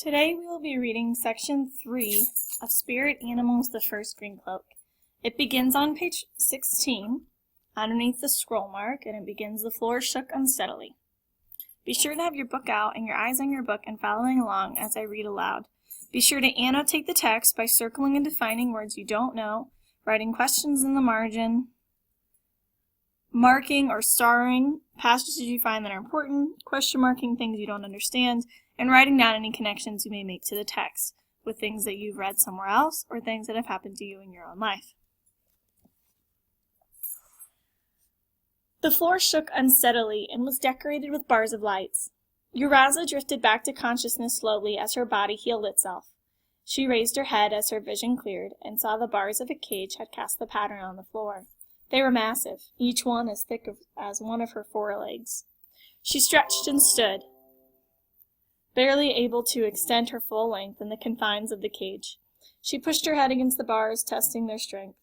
Today we will be reading Section 3 of Spirit Animals, the First Greencloak. It begins on page 16, underneath the scroll mark, and it begins, "The floor shook unsteadily." Be sure to have your book out and your eyes on your book and following along as I read aloud. Be sure to annotate the text by circling and defining words you don't know, writing questions in the margin, marking or starring passages you find that are important, question marking things you don't understand, and writing down any connections you may make to the text with things that you've read somewhere else or things that have happened to you in your own life. The floor shook unsteadily and was decorated with bars of lights. Uraza drifted back to consciousness slowly as her body healed itself. She raised her head as her vision cleared and saw the bars of a cage had cast the pattern on the floor. They were massive, each one as thick as one of her forelegs. She stretched and stood, barely able to extend her full length in the confines of the cage. She pushed her head against the bars, testing their strength.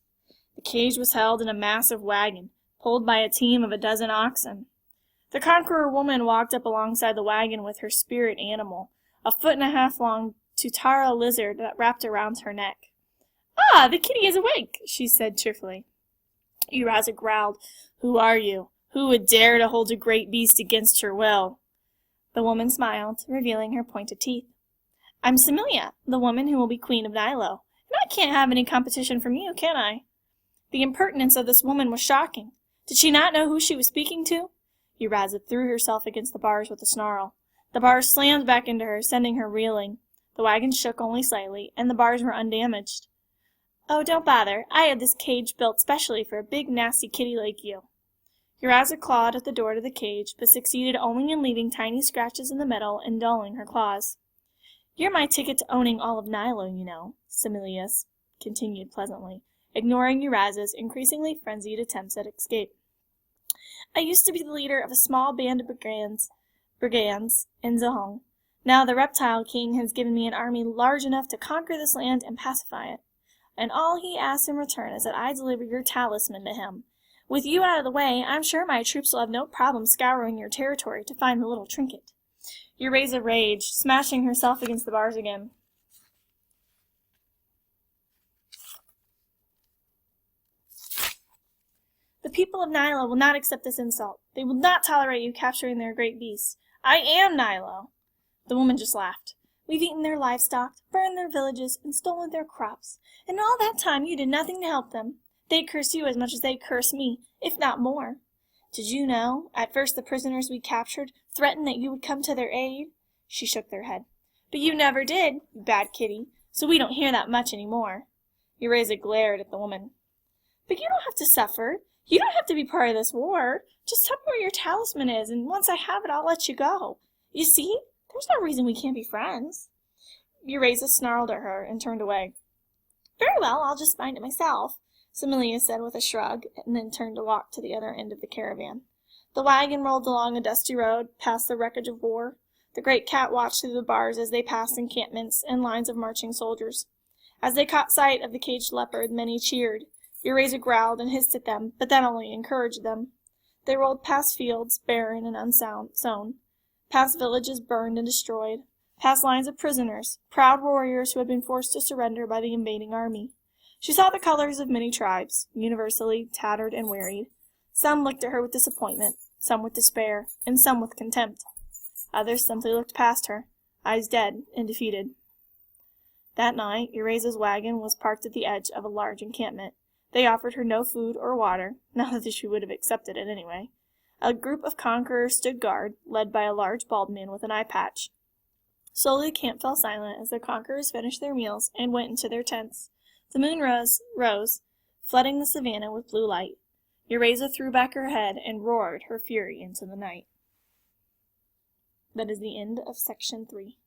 The cage was held in a massive wagon, pulled by a team of 12 oxen. The conqueror woman walked up alongside the wagon with her spirit animal, a 1.5 foot long tutara lizard that wrapped around her neck. "Ah, the kitty is awake," she said cheerfully. Uraza growled, "Who are you? Who would dare to hold a great beast against her will?" The woman smiled, revealing her pointed teeth. "I'm Samilia, the woman who will be queen of Nilo, and I can't have any competition from you, can I?" The impertinence of this woman was shocking. Did she not know who she was speaking to? Uraza threw herself against the bars with a snarl. The bars slammed back into her, sending her reeling. The wagon shook only slightly, and the bars were undamaged. "Oh, don't bother. I had this cage built specially for a big, nasty kitty like you." Uraza clawed at the door to the cage, but succeeded only in leaving tiny scratches in the metal and dulling her claws. "You're my ticket to owning all of Nilo, you know," Samilia continued pleasantly, ignoring Uraza's increasingly frenzied attempts at escape. "I used to be the leader of a small band of brigands in Zahong. Now the reptile king has given me an army large enough to conquer this land and pacify it. And all he asks in return is that I deliver your talisman to him. With you out of the way, I'm sure my troops will have no problem scouring your territory to find the little trinket." Uraza raged, smashing herself against the bars again. "The people of Nilo will not accept this insult. They will not tolerate you capturing their great beast. I am Nilo." The woman just laughed. "We've eaten their livestock, burned their villages, and stolen their crops. And all that time you did nothing to help them. They curse you as much as they curse me, if not more. Did you know, at first the prisoners we captured threatened that you would come to their aid?" She shook their head. "But you never did, you bad kitty, so we don't hear that much any more." Uraza glared at the woman. "But you don't have to suffer. You don't have to be part of this war. Just tell me where your talisman is, and once I have it, I'll let you go. You see, there's no reason we can't be friends." Uraza snarled at her and turned away. "Very well, I'll just find it myself," Samilia said with a shrug, and then turned to walk to the other end of the caravan. The wagon rolled along a dusty road, past the wreckage of war. The great cat watched through the bars as they passed encampments and lines of marching soldiers. As they caught sight of the caged leopard, many cheered. Uraza growled and hissed at them, but that only encouraged them. They rolled past fields, barren and unsown, past villages burned and destroyed, past lines of prisoners, proud warriors who had been forced to surrender by the invading army. She saw the colors of many tribes, universally tattered and wearied. Some looked at her with disappointment, some with despair, and some with contempt. Others simply looked past her, eyes dead and defeated. That night, Uraza's wagon was parked at the edge of a large encampment. They offered her no food or water, not that she would have accepted it anyway. A group of conquerors stood guard, led by a large bald man with an eye patch. Slowly the camp fell silent as the conquerors finished their meals and went into their tents. The moon rose, flooding the savannah with blue light. Uraza threw back her head and roared her fury into the night. That is the end of section 3.